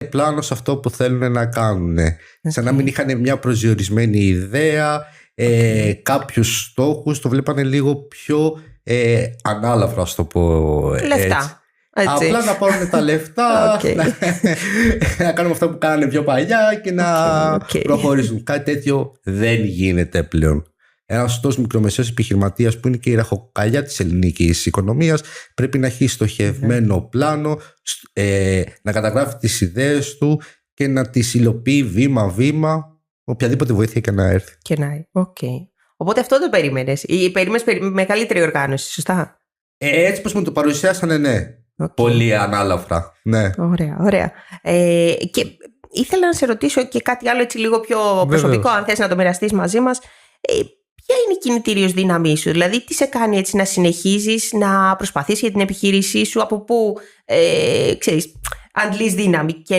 πλάνο σε αυτό που θέλουν να κάνουν. Σαν να μην είχαν μια προσδιορισμένη ιδέα, κάποιους στόχους, το βλέπανε λίγο πιο ανάλαφρα, ας το πω λεφτά. Έτσι. Απλά να πάρουν τα λεφτά, να κάνουμε αυτά που κάνανε πιο παλιά και να προχωρήσουν. Κάτι τέτοιο δεν γίνεται πλέον. Ένας σωστός μικρομεσαίος επιχειρηματίας, που είναι και η ραχοκοκαλιά της ελληνικής οικονομίας, πρέπει να έχει στοχευμένο πλάνο, να καταγράφει τις ιδέες του και να τις υλοποιεί βήμα-βήμα, οποιαδήποτε βοήθεια και να έρθει. Οπότε αυτό το περίμενες. Περίμενες μεγαλύτερη οργάνωση, σωστά? Έτσι πως μου το παρουσιάσανε, ναι. Πολύ ανάλαφρα. Ναι. Ωραία. Και ήθελα να σε ρωτήσω και κάτι άλλο, έτσι λίγο πιο προσωπικό, αν θες να το μοιραστείς μαζί μας. Ποια είναι η κινητήριος δύναμή σου, δηλαδή τι σε κάνει έτσι να συνεχίζεις να προσπαθείς για την επιχείρησή σου, από πού αντλείς δύναμη και